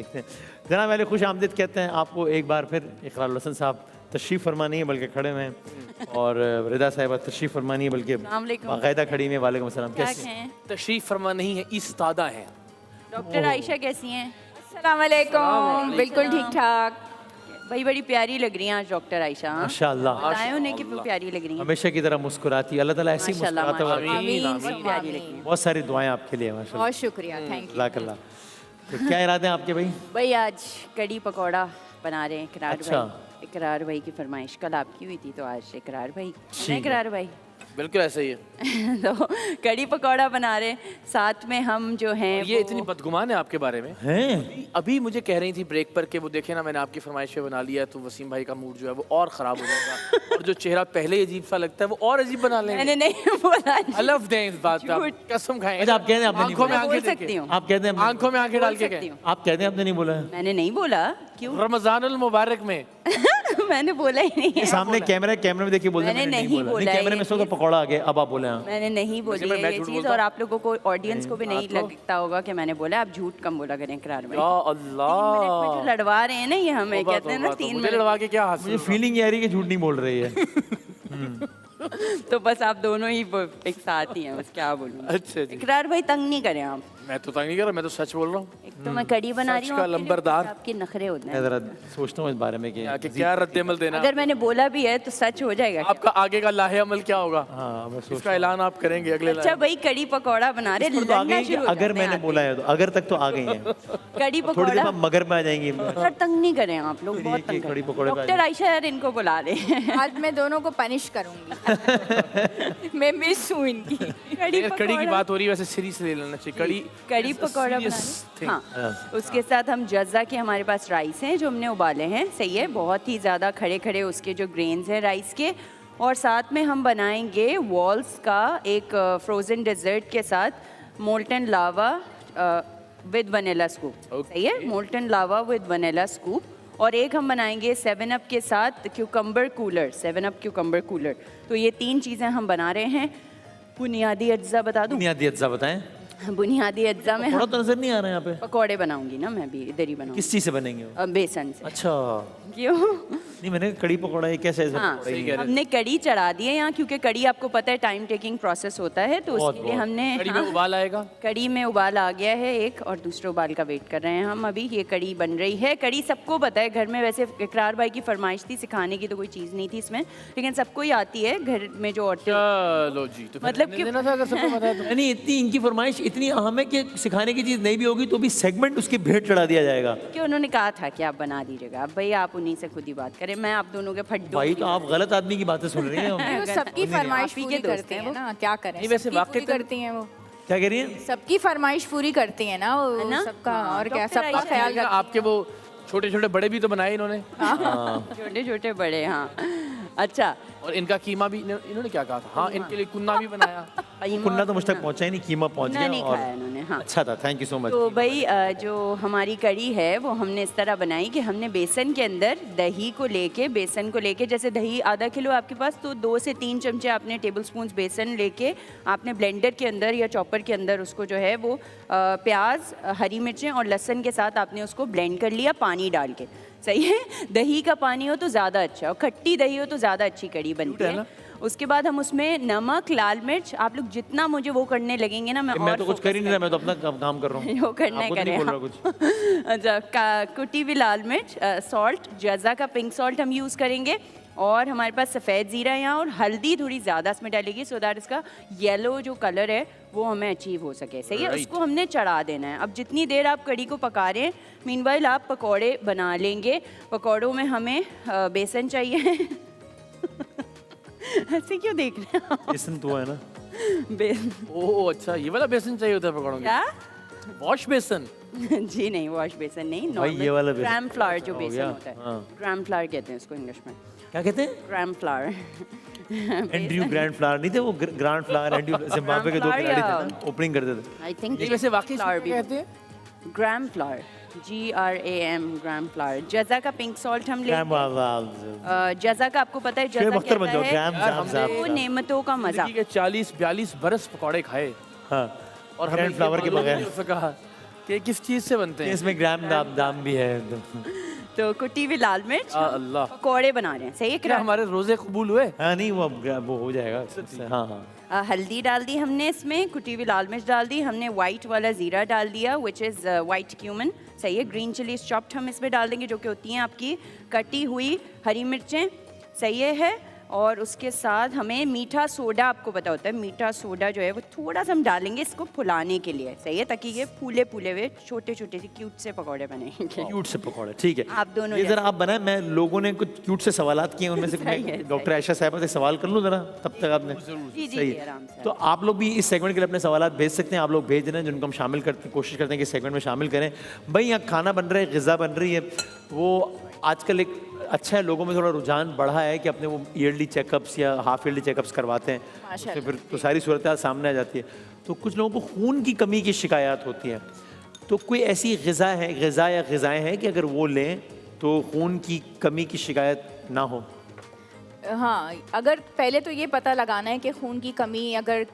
देखते हैं। जनाब वाले खुश आमदीद कहते हैं आपको एक बार फिर। इकरारुल हसन साहब तशरीफ़ फरमा नहीं है बल्कि खड़े हुए हैं, और रिदा साहिबा तशरीफ़ फरमा नहीं है बल्कि बाकायदा खड़ी हुई है। वालेकुम अस्सलाम। कैसे हैं? तशरीफ फरमा नहीं है, इस्तादा है। डॉक्टर आयशा कैसी हैं? अस्सलाम वालेकुम। बिल्कुल ठीक ठाक। भाई बड़ी प्यारी लग रही हैं आज डॉक्टर आयशा। माशाअल्लाह, बताएं उन्हें कि वो प्यारी लग रही हैं। हमेशा की तरह मुस्कुराती है। अल्लाह ताला ऐसी माशाल्लाह, मुस्कुराता हुआ रखे। आमीन बहुत प्यारी लग रही हैं। बहुत सारी दुआएं आपके लिए माशाल्लाह। बहुत शुक्रिया, थैंक यू। जज़ाकल्लाह। तो क्या इरादे हैं आपके भाई? भाई आज कड़ी पकौड़ा बना रहे हैं इकरार अच्छा। भाई। इकरार भाई की फरमाइश कल आपकी हुई थी तो आज इकरार भाई। ठीक है। इकरार भाई बिल्कुल ऐसा ही है। तो कड़ी पकौड़ा बना रहे हैं, साथ में हम जो हैं और ये इतनी बदगुमान है आपके बारे में। हैं? अभी मुझे कह रही थी ब्रेक पर कि वो देखे ना मैंने आपकी फरमाइश पे बना लिया तो वसीम भाई का मूड जो है वो और ख़राब हो जाएगा और जो चेहरा पहले ही अजीब सा लगता है वो और अजीब बना लेंगे। मैंने नहीं बोला। अलफ दें इस बात पे, आप कसम खाएं। अच्छा, आप कह दें आपने नहीं आंखों में बोला। बोल आंखें सकती देके, हूँ। आप कहते हैं आंखों में आंखें डाल के सकती कहें। हूँ। आप कहते हैं आपने नहीं बोला है? मैंने नहीं बोला। क्यों? रमजानुल मुबारक में मैंने बोला ही नहीं है। सामने कैमरे में देखिए बोल रहे हैं, मैंने मैंने नहीं बोला कैमरे ये में सो तो चीज़। पकौड़ा आ गया। अब आप बोले हाँ। मैंने नहीं बोली मैं है ये झूठ चीज़, बोलता और हूँ? आप लोगों को ऑडियंस को भी नहीं लगता होगा कि मैंने बोला। आप झूठ कम बोला करें इकरार में। या 3 मिनट में जो अल्लाह, लड़वा रहे हैं ना ये हमें, तौबा, कहते हैं ना तौबा, 3 मुझे मिनट। लड़वा के क्या मुझे हासिल? फीलिंग ये आ रही है कि झूठ नहीं बोल रही है। तो बस आप दोनों ही एक साथ ही हैं, बस क्या बोलूँ। अच्छा जी, इकरार भाई तंग नहीं करें आप। मैं तो तंग नहीं कर रहा, मैं तो सच बोल रहा हूँ। एक तो मैं कड़ी बना रही सच हूँ का आपके लिए, लंबरदार। आपके नखरे होते मैं हैं। जरा सोचता हूँ इस बारे में कि कि क्या रद्द-ए-अमल देना, अगर मैंने बोला भी है तो सच हो जाएगा क्या? आपका आगे का लाहे-अमल क्या होगा, हाँ मैं सोच इसका ऐलान आप करेंगे अगले अच्छा भाई कड़ी पकौड़ा बना रहे, तो आ गई लड़ना कि शुरू हो अगर जाते हैं मैंने आके। बोला है तो अगर तक तो आ गई है। कड़ी थोड़ी पकौड़ा देर बाद मगर में आ जाएंगी। सर तंग नहीं करें आप लोग, बहुत ये तंग कड़ी करें। पकौड़े पे आ डॉक्टर आयशा यार इनको बुला रहे हैं। आज मैं दोनों को पनिश करूंगी। मैं मिस हूँ इनकी। कड़ी कड़ी की पकौड़ा, बात हो रही है, वैसे सीरीज से ले लेना चाहिए। कड़ी पकौड़ा बना serious रहे। thing। हाँ, उसके साथ हम जज्जा के हमारे पास राइस हैं जो हमने उबाले हैं। सही है, बहुत ही ज़्यादा खड़े खड़े उसके जो ग्रेन्स हैं राइस के। और साथ में हम बनाएंगे वॉल्स का एक फ्रोज़न डेजर्ट के साथ molten lava with vanilla scoop. सही है, molten lava with vanilla scoop. और एक हम बनाएंगे 7 अप के साथ cucumber cooler, 7 up cucumber cooler. तो ये 3 चीज़ें हम बना रहे हैं। बुनियादी अज्जा बता दूँ? बुनियादी अज्जा बताएं। बुनियादी अज्जा में थोड़ा हम तो नजर नहीं आ रहा है यहाँ पे। पकौड़े बनाऊंगी ना, मैं भी इधर ही बनाऊंगी। किस चीज़ से बनेंगे वो? बेसन से। अच्छा, क्यों? नहीं मैंने कड़ी पकौड़ा ये कैसे ऐसा हाँ, पकौड़ा ही है? हमने कड़ी चढ़ा दी है यहाँ, क्योंकि कड़ी आपको पता है टाइम टेकिंग प्रोसेस होता है, तो बहुत, उसके लिए बहुत। हमने कड़ी में हाँ, उबाल आएगा। कड़ी में उबाल आ गया है एक, और दूसरे उबाल का वेट कर रहे हैं हम अभी। ये कड़ी बन रही है। कड़ी सबको पता है घर में, वैसे इकरार भाई की फरमाइश थी, सिखाने की तो कोई चीज़ नहीं थी इसमें, लेकिन सबको ही आती है घर में जो औरतें। चलो जी, तो मतलब मतलब कि- देना था अगर सबको पता है तो। नहीं इतनी इनकी फरमाइश इतनी अहम है कि सिखाने की चीज़ नहीं भी होगी तो भी सेगमेंट उसकी भेंट चढ़ा दिया जाएगा। कि उन्होंने कहा था कि आप बना दीजिएगा। अब भाई आप उन्हीं से खुद ही बात करें, मैं आप दोनों के फड्डू। भाई तो आप गलत आदमी की बातें सुन रही हैं। वो सबकी फरमाइश आप ही पूरी के दोस्त करते हैं हैं वो। ना, क्या करें। नहीं, वैसे सबकी वाकई पूरी करती हैं वो। क्या कह रही हैं? सबकी फरमाइश पूरी करती हैं ना वो, है ना? सबका। हाँ, और क्या, डॉक्टर सबका आयशा ख्याल रखती आपके वो छोटे छोटे बड़े भी तो बनाए इन्होंने, छोटे छोटे बड़े, हाँ। अच्छा, और इनका कीमा भी इन्होंने क्या कहा था, हाँ इनके लिए कुन्ना भी बनाया। कुन्ना तो मुझ तक पहुंचा ही नहीं, कीमा पहुंच कुन्ना गया नहीं और खाया इन्होंने, हाँ। अच्छा था। Thank you so much. तो भाई जो हमारी कड़ी है वो हमने इस तरह बनाई कि हमने बेसन के अंदर दही को लेके, बेसन को लेके, जैसे दही आधा किलो आपके पास तो 2 से 3 चमचे आपने टेबल स्पून बेसन लेके आपने ब्लेंडर के अंदर या चॉपर के अंदर उसको जो है वो प्याज, हरी मिर्चें और लहसुन के साथ आपने उसको ब्लेंड कर लिया पानी डाल के। सही है, दही का पानी हो तो ज़्यादा अच्छा, और खट्टी दही हो तो ज़्यादा अच्छी कड़ी बनती है। उसके बाद हम उसमें नमक, लाल मिर्च, आप लोग जितना मुझे वो करने लगेंगे ना, मैं मैं और तो कुछ कर ही नहीं रहा, मैं तो अपना काम कर रहा हूँ। वो करना आपको तो करें, नहीं बोल रहा हाँ। कुछ। अच्छा, कुटी हुई लाल मिर्च, सॉल्ट, जज़ा का पिंक सॉल्ट हम यूज़ करेंगे, और हमारे पास सफ़ेद ज़ीरा है यहाँ, और हल्दी थोड़ी ज़्यादा इसमें डालेगी सो दैट इसका येलो जो कलर है वो हमें अचीव हो सके। सही है, उसको हमने चढ़ा देना है। अब जितनी देर आप कड़ी को पका रहे हैं, मीनवाइल आप पकौड़े बना लेंगे। पकौड़ों में हमें बेसन चाहिए। ऐसे क्यों देख रहे हैं आप? बेसन तो है ना। ओह अच्छा, ये वाला बेसन चाहिए होता है पकौड़ों में। क्या? Wash basin. जी नहीं, वॉश बेसन नहीं, भाई ये वाला बेसन। ग्राम फ्लावर जो हो बेसन गया, होता है, हाँ। ग्राम फ्लावर कहते हैं इसको इंग्लिश में, क्या कहते हैं? Gram flower. Andrew grand flower नहीं थे वो, ग्रैंड फ्लावर एंड्रयू जिम्बाब्वे के 2 Grand खिलाड़ी थे flower ना, ओपनिंग करते थे। आई थिंक ये वैसे वाकई फ्लावर इसको भी क्या कहते हैं? Gram flower, GRAM, gram flower. जज़ा का पिंक सॉल्ट हम ले, जज़ा का आपको पता है शेब जज़ा अख्तर बन कहता जाओ, है ग्राम यार, जाम हमने- वो जाम। नेमतों का मज़ा। जिंदगी के 40-42 बरस पकौड़े खाए हाँ, और ग्रैंड फ्लावर के बगैर। कहा कि किस चीज़ से बनते हैं? इसमें ग्राम दाम भी है। तो कुटी हुई लाल मिर्च अल्लाह, पकौड़े बना रहे हैं, सही है क्या हमारे रोजे कबूल हुए? हाँ नहीं, वो हो जाएगा। हाँ हाँ। हल्दी डाल दी हमने, इसमें कुटी हुई लाल मिर्च डाल दी हमने, वाइट वाला ज़ीरा डाल दिया विच इज़ वाइट क्यूमन, सही है। ग्रीन चिलीज चॉप्ड हम इसमें डाल देंगे जो कि होती हैं आपकी कटी हुई हरी मिर्चें, सही है। और उसके साथ हमें मीठा सोडा, आपको पता होता है मीठा सोडा जो है वो थोड़ा सा हम डालेंगे इसको फुलाने के लिए, सही है, ताकि ये फूले फूले हुए छोटे छोटे से क्यूट से पकौड़े बनेंगे। क्यूट से पकौड़े, ठीक है। आप दोनों ये जरा आप बनाए, मैं लोगों ने कुछ क्यूट से सवालात किए उनमें से सही है, डॉक्टर आयशा साहिबा से सवाल कर लूँ जरा, तब तक आपने जी जी सही जी, है। आराम से। तो आप लोग भी इस सेगमेंट के लिए अपने सवालात भेज सकते हैं, आप लोग भेज रहे हैं जिनको हम शामिल करते कोशिश करते हैं कि सेगमेंट में शामिल करें। भाई यहाँ खाना बन रहा है, ग़िज़ा बन रही है, वो आजकल एक अच्छा है, लोगों में थोड़ा रुझान बढ़ा है कि अपने वो ईयरली चेकअप्स या हाफ ईयरली चेकअप्स करवाते हैं, उससे फिर तो सारी सूरत सामने आ जाती है। तो कुछ लोगों को खून की कमी की शिकायत होती है, तो कोई ऐसी ग़िज़ा या ग़िज़ाएँ हैं कि अगर वो लें तो खून की कमी की शिकायत ना हो? हाँ, अगर पहले तो ये पता लगाना है कि खून की कमी अगर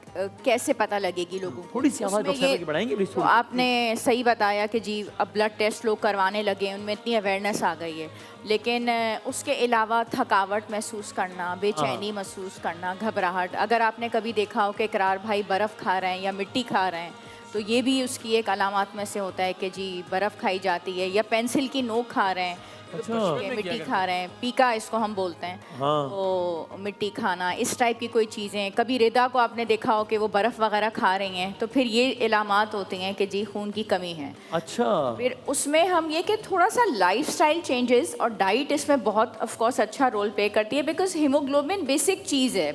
कैसे पता लगेगी लोगों को। थोड़ी सी आवाज़ उसमें डॉक्टर साहब ये- की बढ़ाएंगे प्लीज़? तो आपने सही बताया कि जी अब ब्लड टेस्ट लोग करवाने लगे हैं, उनमें इतनी अवेयरनेस आ गई है, लेकिन उसके अलावा थकावट महसूस करना, बेचैनी महसूस करना, घबराहट, अगर आपने कभी देखा हो कि इकरार भाई बर्फ़ खा रहे हैं या मिट्टी खा रहे हैं, तो ये भी उसकी एक अलामत में से होता है कि जी बर्फ़ खाई जाती है, या पेंसिल की नोक खा रहे हैं अच्छा। तो मिट्टी खा रहे हैं, पीका इसको हम बोलते हैं। हाँ। तो मिट्टी खाना, इस टाइप की कोई चीज़ें, कभी रिदा को आपने देखा हो कि वो बर्फ़ वगैरह खा रही हैं, तो फिर ये इलामात होती हैं कि जी खून की कमी है। अच्छा, फिर उसमें हम ये कि थोड़ा सा लाइफस्टाइल चेंजेस और डाइट इसमें बहुत ऑफ कोर्स अच्छा रोल प्ले करती है, बिकॉज हीमोग्लोबिन बेसिक चीज़ है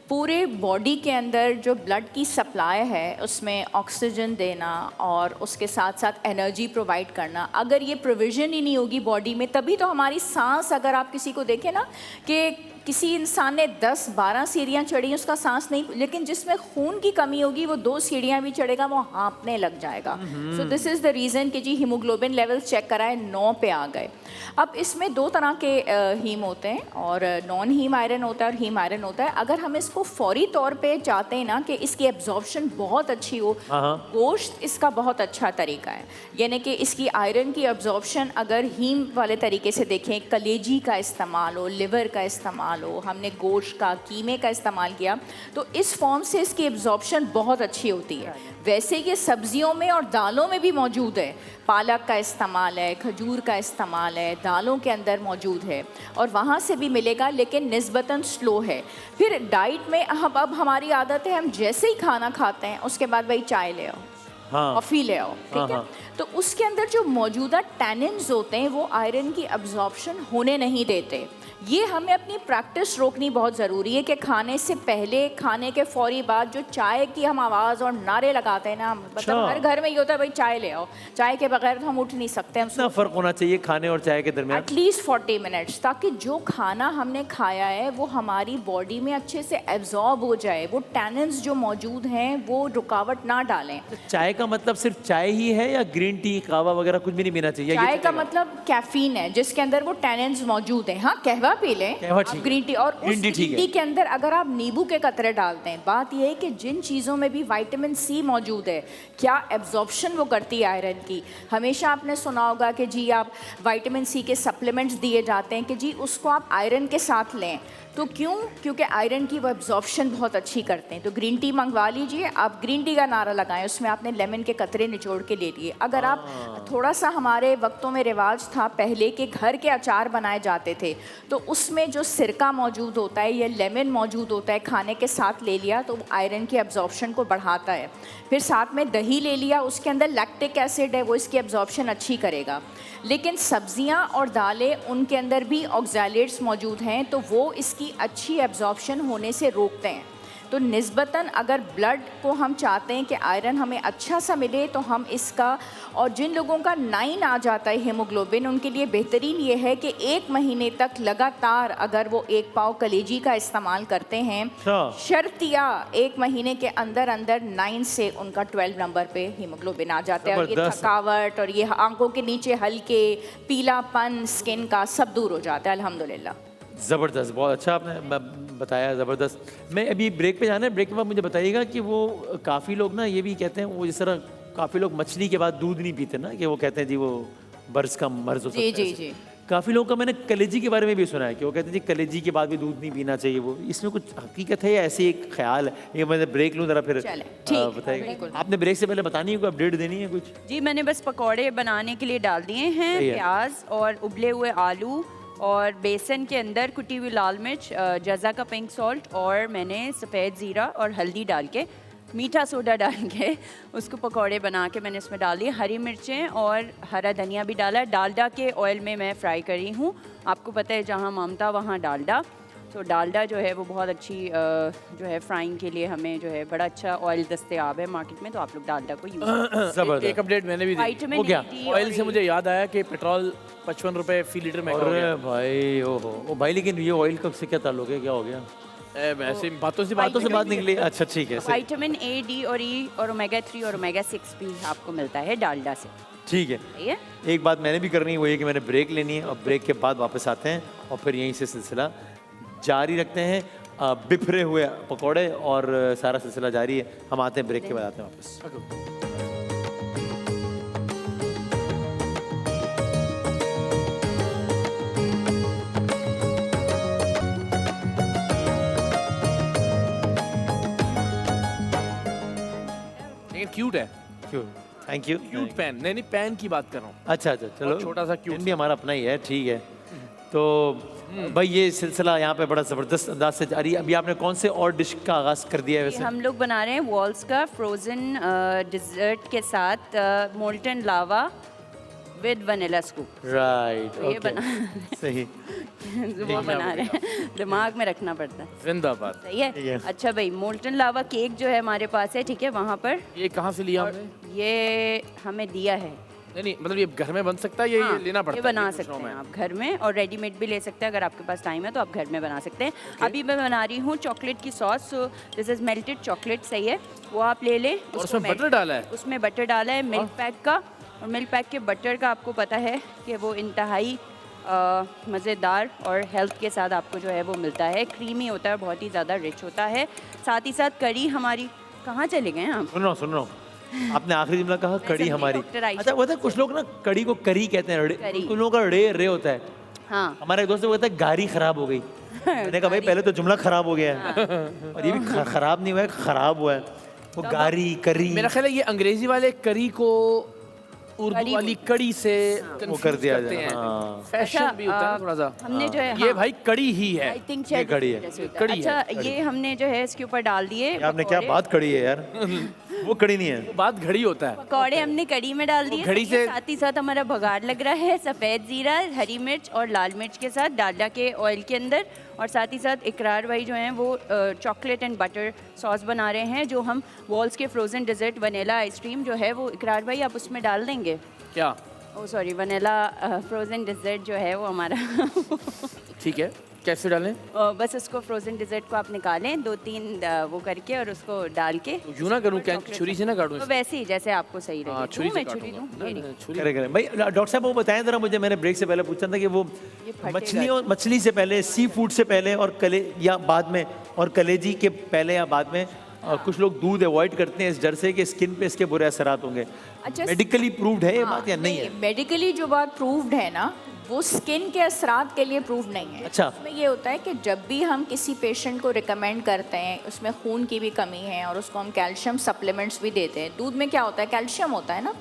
पूरे बॉडी के अंदर। जो ब्लड की सप्लाई है उसमें ऑक्सीजन देना और उसके साथ साथ एनर्जी प्रोवाइड करना, अगर ये प्रोविज़न ही नहीं होगी बॉडी में, तभी तो हमारी सांस, अगर आप किसी को देखें ना कि किसी इंसान ने 10-12 सीढ़ियाँ चढ़ी, उसका सांस नहीं, लेकिन जिसमें खून की कमी होगी वो 2 सीढ़ियाँ भी चढ़ेगा, वो हाँफने लग जाएगा। So this is the reason कि जी हीमोग्लोबिन लेवल चेक कराए 9 पे आ गए। अब इसमें 2 तरह के हीम होते हैं, और नॉन हीम आयरन होता है और हीम आयरन होता है। अगर हम इसको फौरी तौर पे चाहते हैं ना कि इसकी एब्जॉर्प्शन बहुत अच्छी हो, गोश्त इसका बहुत अच्छा तरीका है, यानी कि इसकी आयरन की एब्जॉर्प्शन अगर हीम वाले तरीके से देखें, कलेजी का इस्तेमाल हो, लिवर का इस्तेमाल हो, हमने गोश्त का, कीमे का इस्तेमाल किया, तो इस फॉर्म से इसकी एब्जॉर्प्शन बहुत अच्छी होती है। वैसे ये सब्जियों में और दालों में भी मौजूद है, पालक का इस्तेमाल है, खजूर का इस्तेमाल है, दालों के अंदर मौजूद है और वहाँ से भी मिलेगा, लेकिन निस्बतन स्लो है। फिर डाइट में अब हमारी आदत है, हम जैसे ही खाना खाते हैं उसके बाद भाई चाय ले आओ, कॉफ़ी ले आओ, ठीक है। तो उसके अंदर जो मौजूदा टैनिन्स होते हैं वो आयरन की एब्जॉर्प्शन होने नहीं देते। ये हमें अपनी प्रैक्टिस रोकनी बहुत ज़रूरी है कि खाने से पहले, खाने के फौरी बाद जो चाय की हम आवाज़ और नारे लगाते हैं ना, मतलब हर घर में ये होता है भाई चाय ले आओ, चाय के बगैर तो हम उठ नहीं सकते। हम कितना फ़र्क होना चाहिए खाने और चाय के दरमियान? एटलीस्ट 40 मिनट्स, ताकि जो खाना हमने खाया है वो हमारी बॉडी में अच्छे से एब्जॉर्ब हो जाए, वो टैनिन्स जो मौजूद हैं वो रुकावट ना डालें। चाय का मतलब सिर्फ चाय ही है या ग्रीन टी, कहवा वगैरह कुछ भी नहीं पीना चाहिए? चाय का मतलब कैफीन है जिसके अंदर वो टैनिन्स मौजूद हैं। हाँ, कहवा पी लें, कहवा आप ठीक है। ग्रीन टी, और उस ग्रीन टी ठीक ग्रीन टी के अंदर अगर आप नींबू के कतरे डालते हैं, बात यह है कि जिन चीज़ों में भी विटामिन सी मौजूद है, क्या एब्जॉर्प्शन वो करती है आयरन की। हमेशा आपने सुना होगा कि जी आप विटामिन सी के सप्लीमेंट्स दिए जाते हैं कि जी उसको आप आयरन के साथ लें, तो क्यों? क्योंकि आयरन की वो एब्जॉर्प्शन बहुत अच्छी करते हैं। तो ग्रीन टी मंगवा लीजिए, आप ग्रीन टी का नारा लगाएं, उसमें आपने लेमन के कतरे निचोड़ के ले लिए। अगर आप थोड़ा सा, हमारे वक्तों में रिवाज था पहले के घर के अचार बनाए जाते थे, तो उसमें जो सिरका मौजूद होता है या लेमन मौजूद होता है, खाने के साथ ले लिया तो आयरन की एब्जॉर्प्शन को बढ़ाता है। फिर साथ में दही ले लिया, उसके अंदर लैक्टिक एसिड है, वो इसकी एब्जॉर्प्शन अच्छी करेगा। लेकिन सब्जियां और दालें, उनके अंदर भी ऑक्सैलेट्स मौजूद हैं, तो वो इसकी अच्छी एब्जॉर्प्शन होने से रोकते हैं। तो निस्बतन अगर ब्लड को हम चाहते हैं कि आयरन हमें अच्छा सा मिले, तो हम इसका, और जिन लोगों का 9 आ जाता है हीमोग्लोबिन, उनके लिए बेहतरीन ये है कि 1 महीने तक लगातार अगर वो 1 पाव कलेजी का इस्तेमाल करते हैं, शर्तिया 1 महीने के अंदर अंदर 9 से उनका 12 नंबर पे हीमोग्लोबिन आ जाता है, और ये थकावट और ये आंखों के नीचे हल्के पीलापन स्किन का सब दूर हो जाता है अल्हम्दुलिल्लाह। ज़बरदस्त, बहुत अच्छा आपने बताया, ज़बरदस्त। मैं अभी ब्रेक पे जाना है, ब्रेक के बाद मुझे बताइएगा कि वो काफ़ी लोग ना ये भी कहते हैं, वो जिस तरह काफ़ी लोग मछली के बाद दूध नहीं पीते ना, कि वो कहते हैं जी वो बर्स का मर्ज हो सकता जी है जी ऐसे। जी। काफ़ी लोगों का मैंने कलेजी के बारे में भी सुना है कि वो कहते हैं जी कलेजी के बाद भी दूध नहीं पीना चाहिए। वो इसमें कुछ हकीकत है या ऐसे एक ख्याल है? ये मैं ब्रेक लूँ ज़रा फिर चलें, ठीक है, बताइए। बिल्कुल। आपने ब्रेक से पहले बतानी है, कोई अपडेट देनी है कुछ? जी मैंने बस पकौड़े बनाने के लिए डाल दिए हैं सही है। प्याज और उबले हुए आलू और बेसन के अंदर कुटी हुई लाल मिर्च, जज़ा का पिंक सॉल्ट और मैंने सफ़ेद ज़ीरा और हल्दी डाल के मीठा सोडा डाल के उसको पकौड़े बना के मैंने इसमें डाल दिए। हरी मिर्चें और हरा धनिया भी डाला है। डालडा के ऑयल में मैं फ्राई कर रही हूँ। आपको पता है जहाँ ममता वहाँ डालडा, तो डालडा जो है वो बहुत अच्छी जो है फ्राइंग के लिए हमें जो है बड़ा अच्छा ऑयल दस्तयाब है मार्केट में, तो आप लोग डालडा को यूज़ करें। ज़बरदस्त। एक अपडेट मैंने भी दी। विटामिन वो क्या? E ऑयल से मुझे याद आया कि पेट्रोल 55 रुपए फी लीटर महंगा हो अरे गया। भाई ओहो ओ भाई, लेकिन ये ऑयल कब से क्या ताल्लुक है, क्या हो गया? ऐसे बातों से बातों से बात निकली। अच्छा ठीक है, सही। विटामिन ए, डी और ई और ओमेगा 3 और ओमेगा 6 भी आपको मिलता है डालडा से। ठीक है। सही है। एक बात मैंने भी करनी है, वो ये कि मैंने ब्रेक लेनी है और ब्रेक के बाद वापस आते हैं और फिर यहीं से सिलसिला जारी रखते हैं। बिफरे हुए पकौड़े और सारा सिलसिला जारी है। हम आते हैं ब्रेक के बाद, आते हैं वापस। लेकिन क्यूट है, क्यों? Thank you. Cute pan. नहीं नहीं, पैन की बात कर रहा हूँ। अच्छा अच्छा, चलो। बहुत छोटा सा cute पेन भी हमारा अपना ही है, ठीक है। तो भाई ये सिलसिला यहाँ पे बड़ा ज़बरदस्त अंदाज से जारी है। अभी आपने कौन से और डिश का आगाज़ कर दिया है ये वैसे? हम लोग बना रहे हैं वॉल्स का फ्रोज़न डिज़र्ट के साथ molten lava with vanilla scoop. Right, ये ओके, बना सही। वो बना रहे हैं, दिमाग में रखना पड़ता है। जिंदाबाद। सही है। ठीक है। अच्छा भाई, मोल्टन लावा केक जो है हमारे पास है, ठीक है, वहाँ पर ये कहाँ से लिया हमने? ये हमें दिया है। नहीं नहीं, मतलब ये घर में बन सकता है, ये हाँ, लेना पड़ता ये है? बना पूछ रहा सकते हूँ हैं मैं। आप घर में, और रेडीमेड भी ले सकते हैं अगर आपके पास टाइम है तो आप घर में बना सकते हैं। अभी मैं बना रही हूँ चॉकलेट की sauce. So this is melted chocolate, सही है, वो आप ले लें। और उसको उसमें बटर डाला है? उसमें बटर डाला है मिल्क पैक का, और मिल्क पैक के बटर का आपको पता है कि वो इंतहाई मज़ेदार और हेल्थ के साथ आपको जो है वो मिलता है। क्रीमी होता है, बहुत ही ज़्यादा रिच होता है। साथ ही साथ कड़ी हमारी, कहाँ चले गए हैं आप? सुन रहा हूँ। आपने आखिरी जुमला कहा कड़ी समझी, हमारी। डॉक्टर आयशा। अच्छा, पता है कुछ लोग ना कड़ी को करी कहते हैं, करी। कुछ लोगों का रे होता है। हाँ, हमारा एक दोस्त ने कहता है गारी खराब हो गई। मैंने कहा भाई पहले तो जुमला खराब हो गया है, और ये भी खराब नहीं हुआ है, खराब हुआ है। वो गारी करी मेरा ख्याल है ये अंग्रेजी वाले करी को उर्दू करी वाली कड़ी से वो confuse कर दिया करते जाए, हैं। हाँ। फैशन अच्छा, भी होता है ना थोड़ा सा। हमने जो है ये हाँ, भाई कड़ी ही है। आई थिंक ये कड़ी है। कड़ी है, अच्छा, ये हमने जो है इसके ऊपर डाल दिए ये आपने क्या पकौड़े। बात कड़ी है यार। वो कड़ी नहीं है। वो बात घड़ी होता है। पकौड़े हमने कड़ी में डाल दिए। घड़ी से- साथ ही साथ हमारा भगाड़ लग रहा है सफ़ेद ज़ीरा, हरी मिर्च और लाल मिर्च के साथ डालडा के ऑयल के अंदर। और साथ ही साथ इकरार भाई जो हैं वो चॉकलेट एंड बटर सॉस बना रहे हैं, जो हम वॉल्स के फ्रोज़न डेजर्ट वनीला आइसक्रीम जो है वो इकरार भाई आप उसमें डाल देंगे। क्या? ओ सॉरी, वनीला फ्रोज़न डेजर्ट जो है वो हमारा ठीक है, कैसे डालें? बस उसको फ्रोज़न डेजर्ट को आप निकालें 2-3 वो करके और उसको डाल के। तो यूं ना करूं क्या, छुरी से ना काटूं तो इसको? वैसे ही जैसे आपको सही लगे। हाँ, दूं छुरी से मैं छुरी काटूंगा। दूं? नहीं, नहीं, छुरी। करें भाई। डॉक्टर साहब वो बताएं जरा मुझे, मैंने ब्रेक से पहले पूछा था कि वो फटेगा। मछली से पहले, सी फूड से पहले और कले या बाद में, और कलेजी के पहले या बाद में कुछ लोग दूध अवॉइड करते हैं इस डर से कि स्किन पे इसके बुरे असरात होंगे। अच्छा, मेडिकली प्रूव्ड है ये बात या नहीं है? मेडिकली जो बात प्रूव्ड है ना, वो स्किन के असरात के लिए प्रूव नहीं है। अच्छा। उसमें ये होता है कि जब भी हम किसी पेशेंट को रिकमेंड करते हैं, उसमें खून की भी कमी है और उसको हम कैल्शियम सप्लीमेंट्स भी देते हैं। दूध में क्या होता है, कैल्शियम होता है ना,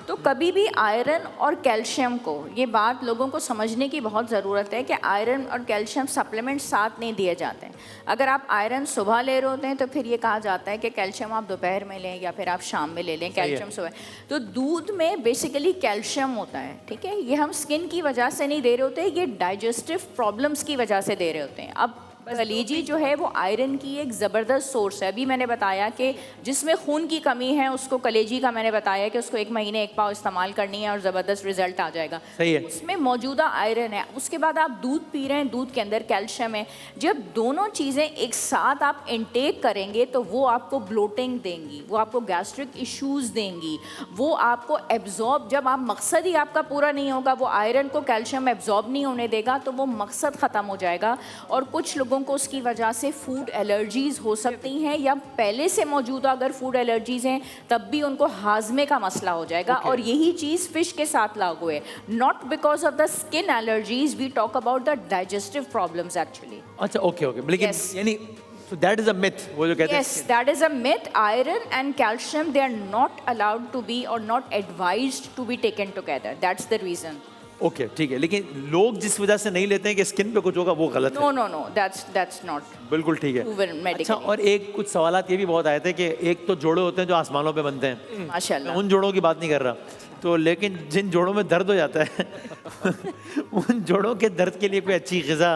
तो कभी भी आयरन और कैल्शियम को, ये बात लोगों को समझने की बहुत ज़रूरत है कि आयरन और कैल्शियम सप्लीमेंट साथ नहीं दिए जाते हैं। अगर आप आयरन सुबह ले रहे होते हैं तो फिर ये कहा जाता है कि कैल्शियम आप दोपहर में लें या फिर आप शाम में ले लें, कैल्शियम सुबह। तो दूध में बेसिकली कैल्शियम होता है, ठीक है। ये हम स्किन की वजह से नहीं दे रहे होते, ये डाइजेस्टिव प्रॉब्लम्स की वजह से दे रहे होते हैं। अब कलेजी जो है वो आयरन की एक ज़बरदस्त सोर्स है। अभी मैंने बताया कि जिसमें खून की कमी है उसको कलेजी का मैंने बताया कि उसको 1 महीने 1 पाव इस्तेमाल करनी है और ज़बरदस्त रिजल्ट आ जाएगा। सही है। उसमें मौजूदा आयरन है। उसके बाद आप दूध पी रहे हैं, दूध के अंदर कैल्शियम है। जब दोनों चीज़ें एक साथ आप इंटेक करेंगे तो वो आपको ब्लोटिंग देंगी, वो आपको गैस्ट्रिक इश्यूज़ देंगी, वो आपको एब्जॉर्ब, जब आप मकसद ही आपका पूरा नहीं होगा, वो आयरन को कैल्शियम एब्जॉर्ब नहीं होने देगा, तो वो मकसद ख़त्म हो जाएगा। और कुछ लोगों लोगों को उसकी वजह से फूड एलर्जीज़ हो सकती हैं, या पहले से मौजूदा अगर फूड एलर्जीज़ हैं तब भी उनको हाजमे का मसला हो जाएगा। और यही चीज़ फ़िश के साथ लागू है। Not because of the skin allergies, we talk about the digestive problems actually. अच्छा, ओके, लेकिन Yes. यानी so that is a myth, वो जो कहते हैं। Yes, that is a myth. Iron and calcium, they are not allowed to be or not advised to be taken together. That's the reason. Okay, ठीक है, लेकिन लोग जिस वजह से नहीं लेते हैं कि स्किन पे कुछ होगा, वो गलत है। No. That's not बिल्कुल ठीक है। proven medically. अच्छा, और एक कुछ सवालात ये भी बहुत आए थे कि एक तो जोड़े होते हैं जो आसमानों पे बनते हैं, मैं माशाल्लाह। उन जोड़ों की बात नहीं कर रहा, तो लेकिन जिन जोड़ों में दर्द हो जाता है उन जोड़ों के दर्द के लिए कोई अच्छी ग़िज़ा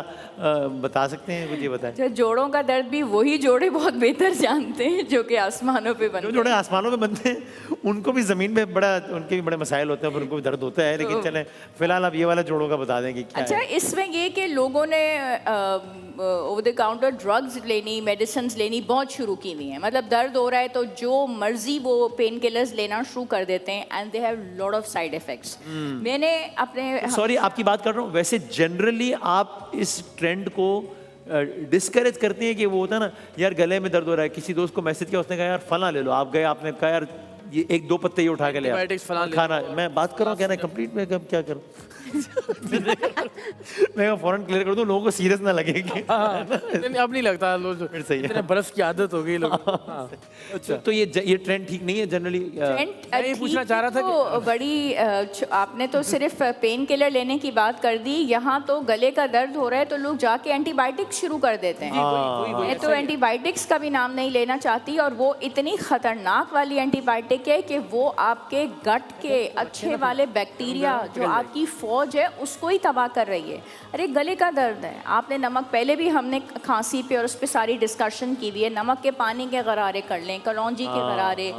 बता सकते हैं? कुछ ये बताएं। जो जोड़ों का दर्द भी वही जोड़े बहुत बेहतर जानते हैं जो कि आसमानों पे बनते जो हैं। जोड़े आसमानों में बनते हैं उनको भी ज़मीन में उनके भी बड़े मसाइल होते हैं, पर उनको भी दर्द होता है, लेकिन चलें फिलहाल आप ये वाला जोड़ों का बता दें कि क्या अच्छा, है। इसमें ये कि लोगों ने ओवर द काउंटर ड्रग्स लेनी, मेडिसिन लेनी बहुत शुरू की हुई हैं। मतलब दर्द हो रहा है तो जो मर्जी वो पेन किलर्स लेना शुरू कर देते हैं, and they have lot of side effects. मैंने अपने सॉरी, आपकी बात कर रहा हूँ, वैसे जनरली आप इस ट्रेंड को डिस्करेज करते हैं कि वो होता है ना, यार गले में दर्द हो रहा है, किसी दोस्त को मैसेज किया, उसने कहा यार फला ले लो, आप गए, आपने कहा यार ये 1-2 पत्ते ये उठा के ले आओ, Antibiotics फलां ले खाना। मैं बात कर रहा हूँ, कहना कंप्लीट में कब क्या करूँ मैं फौरन क्लियर कर दूं, लोगों को सीरियस ना लगे कि नहीं, अब नहीं लगता लोग, फिर सही है। इतने बर्फ की आदत हो गई लोगों को। हाँ। अच्छा, तो ये ट्रेंड ठीक नहीं है जनरली। मैं ये पूछना चाह रहा था कि बड़ी आपने तो सिर्फ पेन किलर लेने की बात कर दी, यहाँ तो गले का दर्द हो रहा है तो लोग जाके एंटीबायोटिक्स शुरू कर देते हैं। मैं तो एंटीबायोटिक्स का भी नाम नहीं लेना चाहती, और वो इतनी खतरनाक वाली एंटीबायोटिक है कि वो आपके गट के अच्छे वाले बैक्टीरिया जो आपकी फौज है उसको ही तबाह कर रही है। अरे गले का दर्द है, आपने नमक, पहले भी हमने खांसी पे और उस पर सारी डिस्कशन की हुई है, नमक के पानी के गरारे कर लें, कलौंजी के गरारे,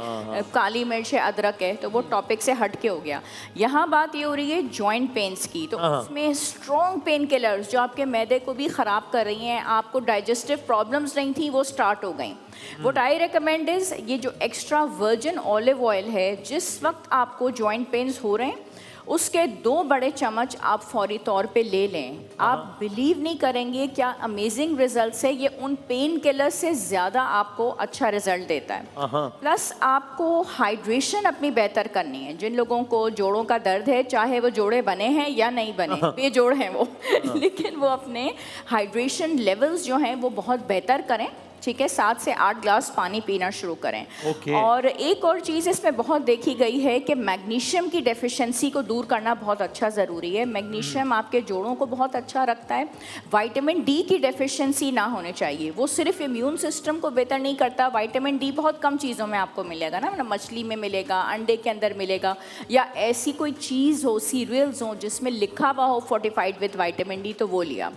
काली मिर्च है, अदरक है, तो वो टॉपिक से हट के हो गया। यहाँ बात ये हो रही है जॉइंट पेन्स की, तो उसमें स्ट्रॉन्ग पेन किलर्स जो आपके मैदे को भी ख़राब कर रही हैं, आपको डाइजेस्टिव प्रॉब्लम्स नहीं थी वो स्टार्ट हो गई। What I recommend is ये जो एक्स्ट्रा वर्जिन ऑलिव ऑयल है, जिस वक्त आपको जॉइंट पेन्स हो रहे हैं उसके 2 बड़े चम्मच आप फौरी तौर पे ले लें। आप बिलीव नहीं करेंगे क्या अमेजिंग रिजल्ट्स है, ये उन पेन किलर से ज़्यादा आपको अच्छा रिजल्ट देता है। प्लस आपको हाइड्रेशन अपनी बेहतर करनी है। जिन लोगों को जोड़ों का दर्द है, चाहे वो जोड़े बने हैं या नहीं बने, बेजोड़ हैं वो लेकिन वो अपने हाइड्रेशन लेवल्स जो हैं वो बहुत बेहतर करें, ठीक है। 7 से 8 ग्लास पानी पीना शुरू करें। और एक और चीज़ इसमें बहुत देखी गई है कि मैग्नीशियम की डेफिशिएंसी को दूर करना बहुत अच्छा ज़रूरी है। मैग्नीशियम आपके जोड़ों को बहुत अच्छा रखता है। विटामिन डी की डेफिशिएंसी ना होने चाहिए, वो सिर्फ इम्यून सिस्टम को बेहतर नहीं करता। विटामिन डी बहुत कम चीज़ों में आपको मिलेगा ना, मतलब मछली में मिलेगा, अंडे के अंदर मिलेगा, या ऐसी कोई चीज़ हो, सीरियल्स हो जिसमें लिखा हुआ हो फोर्टिफाइड विद विटामिन डी, तो वो लिया।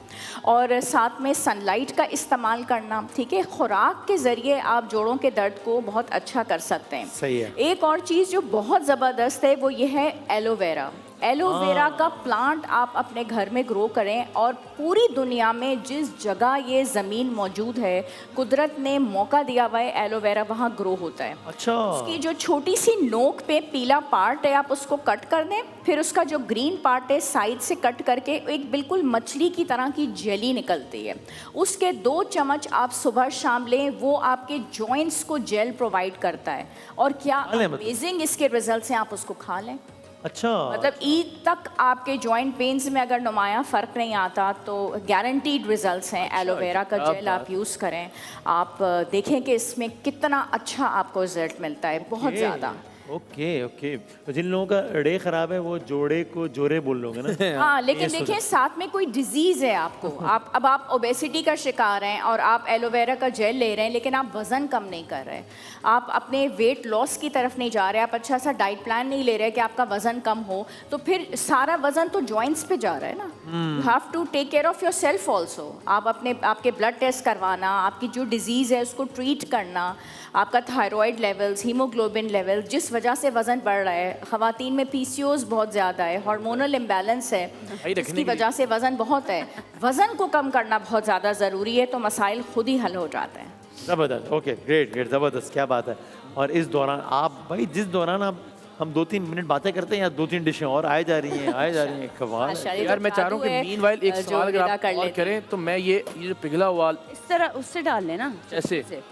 और साथ में सनलाइट का इस्तेमाल करना, ठीक है। खुराक के ज़रिए आप जोड़ों के दर्द को बहुत अच्छा कर सकते हैं। सही है। एक और चीज़ जो बहुत ज़बरदस्त है वो ये है एलोवेरा। एलोवेरा का प्लांट आप अपने घर में ग्रो करें, और पूरी दुनिया में जिस जगह ये ज़मीन मौजूद है, कुदरत ने मौका दिया हुआ है, एलोवेरा वहाँ ग्रो होता है। अच्छा, उसकी जो छोटी सी नोक पे पीला पार्ट है आप उसको कट कर दें, फिर उसका जो ग्रीन पार्ट है साइड से कट करके एक बिल्कुल मछली की तरह की जेली निकलती है, उसके 2 चम्मच आप सुबह शाम लें, वो आपके जॉइंट्स को जेल प्रोवाइड करता है। और क्या अमेजिंग इसके रिजल्ट्स हैं, आप उसको खा लें। अच्छा, मतलब ईद तक आपके जॉइंट पेन्स में अगर नुमाया फ़र्क नहीं आता तो गारंटीड रिजल्ट्स हैं। एलोवेरा का जेल आप यूज़ करें, आप देखें कि इसमें कितना अच्छा आपको रिजल्ट मिलता है, बहुत ज़्यादा। ओके ओके, तो जिन लोगों का रे खराब है वो जोड़े को जोरे बोल लोगे ना। हाँ, लेकिन देखिए साथ में कोई डिजीज़ है आपको, आप ओबेसिटी का शिकार हैं और आप एलोवेरा का जेल ले रहे हैं, लेकिन आप वज़न कम नहीं कर रहे, आप अपने वेट लॉस की तरफ नहीं जा रहे, आप अच्छा सा डाइट प्लान नहीं ले रहे कि आपका वज़न कम हो, तो फिर सारा वज़न तो जॉइंट्स पे जा रहा है ना। You have to take care of yourself also. आप आपके ब्लड टेस्ट करवाना, आपकी जो डिजीज़ है उसको ट्रीट करना, आपका थायराइड लेवल्स, हीमोग्लोबिन लेवल, जिस वजह से वज़न बढ़ रहा है, ख़वातीन में PCOS बहुत ज़्यादा है, हार्मोनल इम्बैलेंस है, इसकी वजह से वज़न बहुत है। वज़न को कम करना बहुत ज़्यादा ज़रूरी है, तो मसाइल खुद ही हल हो जाते हैं। ज़बरदस्त, ओके, ग्रेट ग्रेट, ज़बरदस्त, क्या बात है। और इस दौरान आप भाई, जिस दौरान आप हम 2-3 मिनट बातें करते हैं या 2-3 डिशें और आए जा रही हैं कमाल है। माशाल्लाह, ये यार तो मैं चाह रहा हूँ कि जादू है, मीनवाइल एक जो सवाल अगर विदा आप कर और लेते हैं। करें तो मैं ये जो पिघला हुआ इस तरह उससे डाल लेना ऐसे ऐसे।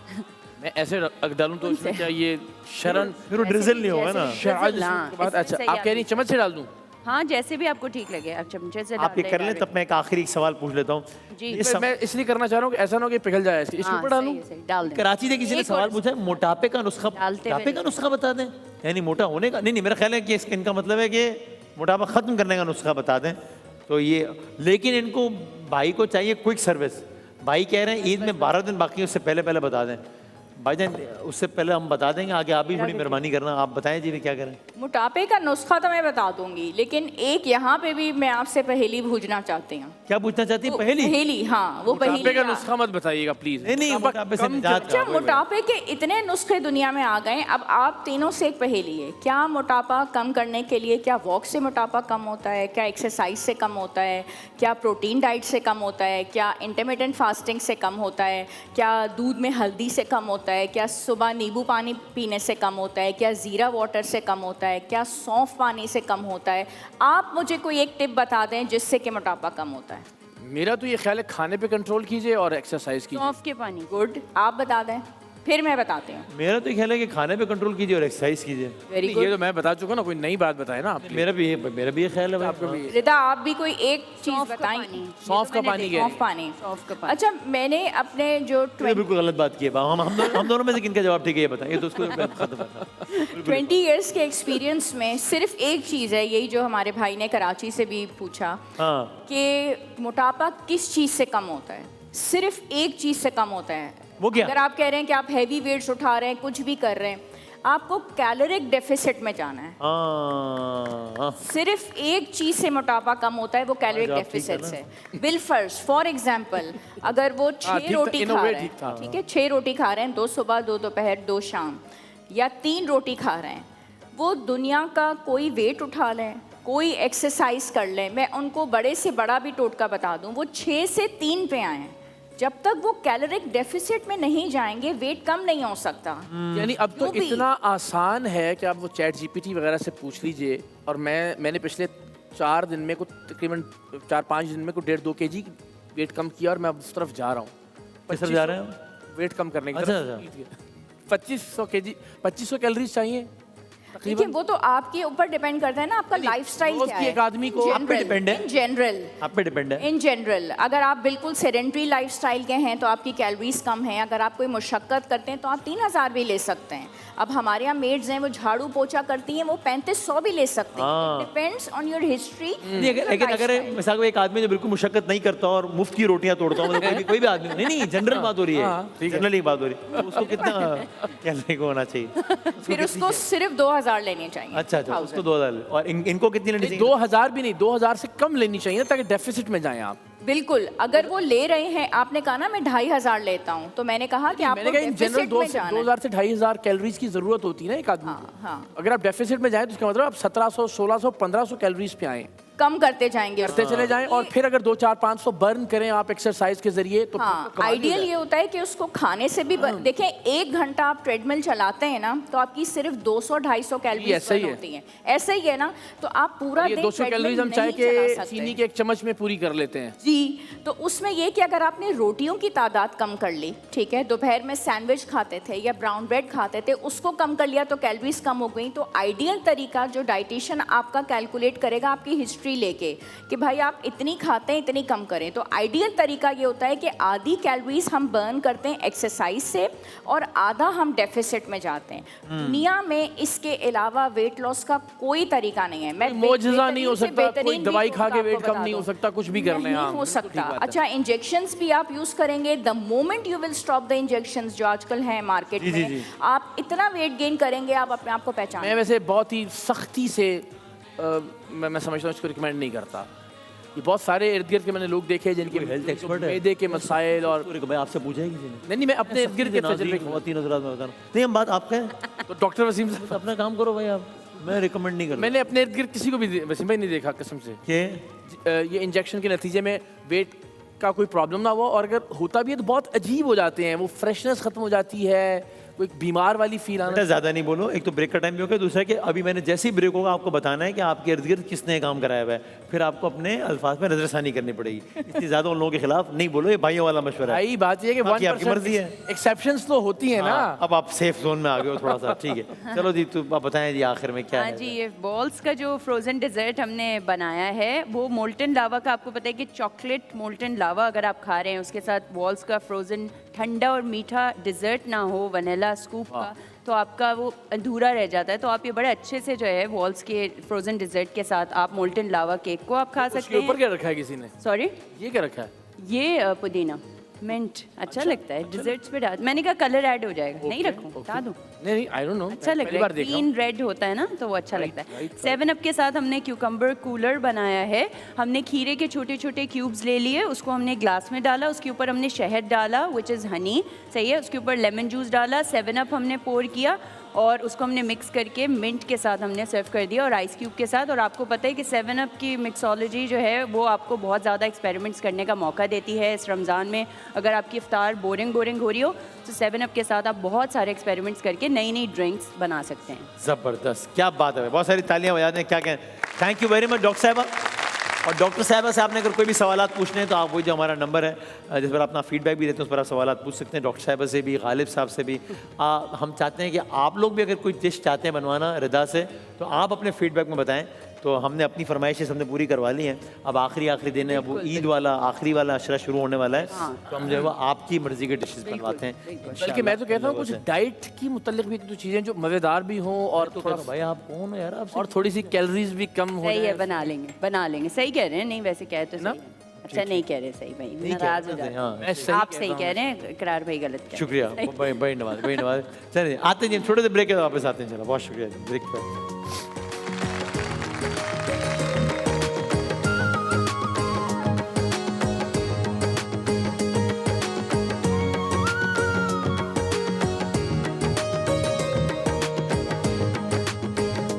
मैं ऐसे अगर डालूं तो इसमें क्या ये शरण फिर वो ड्रिजल नहीं होगा ना। शराज हाँ, के बाद इसमें अच्छा सही आप कह रही हैं चम्मच से डाल दूं हाँ, जैसे भी आपको ठीक लगे आप चमचे से आप ये डाल कर लें दें तब मैं एक आखिरी सवाल पूछ लेता हूँ। जी। ये पर सब- मैं इसलिए करना चाह रहा हूँ कि ऐसा ना हो कि पिघल जाए इसके हाँ, ऊपर डालूं सही है, सही, डाल दें। कराची से किसी ने एक सवाल और- पूछा है मोटापे का नुस्खा, डालते हुए मोटापे का नुस्खा बता दें, यानी मोटा होने का नहीं मेरा ख्याल है कि इनका मतलब है कि मोटापा खत्म करने का नुस्खा बता दें। तो ये लेकिन इनको भाई को चाहिए क्विक सर्विस। भाई कह रहे हैं ईद में 12 दिन बाकी है, उससे पहले पहले बता दें। भाईजान उससे पहले हम बता देंगे, आगे आप भी बड़ी मेहरबानी करना, आप बताएं जी भी क्या करें। मोटापे का नुस्खा तो मैं बता दूंगी, लेकिन एक यहाँ पे भी मैं आपसे पहेली पूछना चाहती हूँ। क्या पूछना चाहती है? पहेली? पहेली, हाँ वो मोटापे पहेली का का- नुस्खा मत बताइएगा प्लीज। नहीं नहीं मोटापे से निजात का। अच्छा, मोटापे के इतने नुस्खे दुनिया में आ गए, अब आप तीनों से एक पहेली है। क्या मोटापा कम करने के लिए, क्या वॉक से मोटापा कम होता है, क्या एक्सरसाइज से कम होता है, क्या प्रोटीन डाइट से कम होता है, क्या इंटरमिटेंट फास्टिंग से कम होता है, क्या दूध में हल्दी से कम होता है, क्या सुबह नींबू पानी पीने से कम होता है, क्या ज़ीरा वाटर से कम होता है, क्या सौंफ पानी से कम होता है? आप मुझे कोई एक टिप बता दें जिससे कि मोटापा कम होता है। मेरा तो ये ख्याल है खाने पे कंट्रोल कीजिए और एक्सरसाइज कीजिए। सौंफ के पानी। गुड, आप बता दें, फिर मैं बताती हूँ। मेरा तो ख्याल है कि खाने पे कंट्रोल कीजिए और एक्सरसाइज कीजिए। वेरी ये गुड। तो मैं बता चुका ना, कोई नई बात बताए ना आप। मेरा भी ये ख्याल है भाई। आपको भी रिदा, आप भी कोई एक चीज़ सौंफ का बताएं। पानी। सौंफ का पानी कह रही सौंफ पानी। सौंफ का पानी। अच्छा, मैंने अपने जो ये बिल्कुल गलत बात की है। हम दोनों में से किनका जवाब ठीक है ये बताइए तो उसको खत्म करना। 20 इयर्स के एक्सपीरियंस में सिर्फ एक चीज़ है, यही जो हमारे भाई ने कराची से भी पूछा हाँ कि मोटापा किस चीज़ से कम होता है। सिर्फ एक चीज़ से कम होता है। वो क्या? अगर आप कह रहे हैं कि आप हैवी वेट्स उठा रहे हैं, कुछ भी कर रहे हैं, आपको कैलोरिक डेफिसिट में जाना है। हाँ सिर्फ एक चीज से मोटापा कम होता है, वो कैलोरिक आज आप ठीक डेफिसिट है से। बिल फर्स्ट फॉर एग्जांपल, अगर वो ठीक 6 था, रोटी in a खा way रहे ठीक था। हैं, ठीक है, 6 रोटी खा रहे हैं, 2 सुबह 2 दोपहर 2 शाम, या 3 रोटी खा रहे हैं, वो दुनिया का कोई वेट उठा लें, कोई एक्सरसाइज कर लें, मैं उनको बड़े से बड़ा भी टोटका बता दूं, वो 6 से 3 पे आए हैं। जब तक वो कैलोरिक डेफिसिट में नहीं जाएंगे, वेट कम नहीं हो सकता। यानी अब तो वो भी- इतना आसान है कि आप वो चैट जीपीटी वगैरह से पूछ लीजिए। और मैंने पिछले 4 दिन में को तकरीबन 4-5 दिन में को 1.5-2 kg वेट कम किया और मैं अब उस तरफ जा रहा हूँ। किस तरफ जा रहे हैं? वेट कम करने की अच्छा, तरफ। 2500 kg 2500 कैलोरीज चाहिए देखिए, वो तो आपके ऊपर डिपेंड करता है ना, आपका लाइफस्टाइल रोज क्या की है। एक आदमी को- आप पे depend है। इन जनरल, आप पे डिपेंड है। इन जनरल अगर आप बिल्कुल सेडेंट्री लाइफस्टाइल के हैं तो आपकी कैलोरीज कम हैं। अगर आप कोई मुशक्क़त करते हैं तो आप 3000 भी ले सकते हैं। अब हमारे यहाँ मेड्स हैं, वो झाड़ू पोछा करती हैं, वो 3500 भी ले सकते हैं। हाँ। Depends on your history. लेकिन अगर मिसाल को एक आदमी जो बिल्कुल मुशक्कत नहीं करता और मुफ्त की रोटियां तोड़ता हूँ, मतलब कोई भी आदमी नहीं जनरल बात हो रही है, जनरली बात हो रही है, तो उसको कितना कैलोरी को होना चाहिए? फिर उसको सिर्फ 2000 लेने चाहिए। अच्छा उसको 2000 और इनको कितनी लेनी चाहिए? 2000 भी नहीं, 2000 से कम लेनी चाहिए ना, ताकि डेफिसिट में जाएं आप। बिल्कुल, अगर वो ले रहे हैं, आपने कहा ना मैं 2500 लेता हूँ, तो मैंने कहा कि आपको मैंने कहा इन जनरल डेफिसिट में जाना है। 2000 से 2500 कैलोरीज की जरूरत होती है ना एक आदमी को। हाँ। अगर आप डेफिसिट में जाएं तो इसका मतलब आप 1700 1600 1500 कैलोरीज पे आए, कम करते जाएंगे करते चले जाएं और फिर अगर 2-4-500 बर्न करें आप एक्सरसाइज के जरिए तो हाँ, कमाल ही आइडियल है। ये होता है कि उसको खाने से भी देखें, 1 घंटा आप ट्रेडमिल चलाते हैं ना, तो आपकी सिर्फ 200-250 कैलोरीज ऐसा ही बर्न है। होती हैं। ऐसा ही है ना, तो आप पूरा ये दिन 200 कैलोरीज हम treadmill चाय नहीं चला के सकते। चीनी के 1 चम्मच में पूरी कर लेते हैं। जी, तो उसमें ये कि अगर आपने रोटियों की तादाद कम कर ली, ठीक है, दोपहर में सैंडविच खाते थे या ब्राउन ब्रेड खाते थे, उसको कम कर लिया तो कैलोरीज कम हो गई। तो आइडियल तरीका जो डाइटिशियन आपका कैलकुलेट करेगा आपकी हिस्ट्री लेके कि भाई आप इतनी खाते हैं, इतनी कम करें, तो आइडियल तरीका ये होता है कि आधी कैलोरीज हम बर्न करते हैं एक्सरसाइज से और आधा हम डेफिसिट में जाते हैं। दुनिया में इसके अलावा वेट लॉस का कोई तरीका नहीं है। मैं मोजज़ा नहीं हो बेहतरीन से सकता, कोई बेहतरीन दवाई भी खा के आपको वेट कम बता नहीं हो दूं। सकता, कुछ भी कर लें नहीं हाँ, हो बिल्कुल ठीक सकता। बात है। अच्छा, इंजेक्शंस भी आप यूज करेंगे, the moment you will stop the injections जो आजकल हैं मार्केट जी, जी, में, जी। आप इतना वेट गेन करेंगे, आप अपने आप को पहचान। मैं वैसे बहुत ही सख्ती से मैं समझता हूँ इसको रिकमेंड नहीं करता। ये बहुत सारे इर्द गिर्द के मैंने लोग देखे जिनके कोई हेल्थ एक्सपर्ट है? मैदे के मसाइल और भाई आपसे पूछा है किसी ने? नहीं मैं अपने इर्द गिर्द के तजुर्बे तीन हज़रात में बताना नहीं, हम बात आपका है तो डॉक्टर वसीम तो साहब अपना काम करो भाई आप, मैं रिकमेंड नहीं कर मैंने अपने इर्द गिर्द किसी को भी वसीम भाई नहीं देखा कसम से के ये इंजेक्शन के नतीजे में वेट का कोई प्रॉब्लम ना हुआ, और अगर होता भी है तो बहुत अजीब हो जाते हैं, वो फ्रेशनेस खत्म हो जाती है, कोई बीमार वाली फील आना। बेटा ज़्यादा नहीं बोलो, एक तो ब्रेक का टाइम भी हो गया, दूसरा कि अभी मैंने जैसे ही ब्रेक होगा आपको बताना है कि आपके इर्द गिर्द किसने काम कराया हुआ है, फिर आपको अपने अल्फाज में नजरसानी करनी पड़ेगी। इतनी ज़्यादा उन लोगों के खिलाफ नहीं बोलो, ये भाइयों वाला मशवरा है। भाई बात ये है कि बाकी आपकी मर्जी है। एक्सेप्शंस तो होती है ना। हाँ, अब आप सेफ जोन में आ गए हो थोड़ा सा, ठीक है। चलो जी, तो आप बताएं जी आखिर में क्या हाँ है। जी, ये बॉल्स का जो फ्रोज़न डेजर्ट हमने बनाया है वो मोल्टन लावा का, आपको पता है कि चॉकलेट मोल्टन लावा अगर आप खा रहे हैं उसके साथ बॉल्स का फ्रोज़न ठंडा और मीठा डेजर्ट ना हो वनीला स्कूप का, तो आपका वो अधूरा रह जाता है। तो आप ये बड़े अच्छे से जो है वॉल्स के फ्रोज़न डेजर्ट के साथ आप मोल्टन लावा केक को आप खा उसके सकते ऊपर हैं। क्या रखा है किसी ने? सॉरी, ये क्या रखा है? ये पुदीना मिंट अच्छा लगता है डिजर्ट्स पे डाल। मैंने कहा कलर ऐड हो जाएगा, नहीं रखूं, बता दूं? नहीं, आई डोंट नो, अच्छा लग रहा है, ग्रीन रेड होता है ना तो वो अच्छा लगता है। 7 अप के साथ हमने क्यूकम्बर कूलर बनाया है। हमने खीरे के छोटे छोटे क्यूब्स ले लिए, उसको हमने ग्लास में डाला, उसके ऊपर हमने शहद डाला विच इज़ हनी, सही है, उसके ऊपर लेमन जूस डाला, 7 अप हमने पोर किया और उसको हमने मिक्स करके मिंट के साथ हमने सर्व कर दिया और आइस क्यूब के साथ। और आपको पता है कि 7 अप की मिक्सोलॉजी जो है वो आपको बहुत ज़्यादा एक्सपेरिमेंट्स करने का मौका देती है इस रमज़ान में। अगर आपकी इफ्तार बोरिंग हो रही हो तो 7 अप के साथ आप बहुत सारे एक्सपेरिमेंट्स करके नई नई ड्रिंक्स बना सकते हैं। ज़बरदस्त, क्या बात है, बहुत सारी तालियां बजा दें। क्या कहें, thank you very much doctor साहबा। और डॉक्टर साहबा से आपने अगर कोई भी सवाल पूछने हैं तो आप वही जो हमारा नंबर है जिस पर अपना फीडबैक भी देते हैं उस पर आप सवाल पूछ सकते हैं। डॉक्टर साहबा से भी, गालिब साहब से भी। हम चाहते हैं कि आप लोग भी अगर कोई डिश चाहते हैं बनवाना रिदा से तो आप अपने फीडबैक में बताएं। तो हमने अपनी फरमाइशें हमने पूरी करवा ली हैं। अब आखिरी दिन है, अब वो ईद वाला आखिरी वाला अशरा शुरू होने वाला है, तो हम जो है वो आपकी मर्जी के डिशेस बनवाते हैं। बल्कि मैं तो कहता हूँ कुछ डाइट की मुतल्लिक भी कुछ चीज़ें जो मज़ेदार भी हों और तो थोड़ा भाई आप कौन हो यार, आप और थोड़ी सी कैलोरीज भी कम हो सही है, बना लेंगे, सही कह रहे हैं। नहीं वैसे कह तो सही है। अच्छा नहीं कह रहे, सही भाई, नाराज हो जाते हैं। आप सही कह रहे हैं, इकरार भाई गलत कह रहे हैं। शुक्रिया, बड़ी नवाज। चलिए आते हैं जी, छोटे से ब्रेक के बाद वापस आते हैं। चलो, बहुत शुक्रिया ब्रेक पर।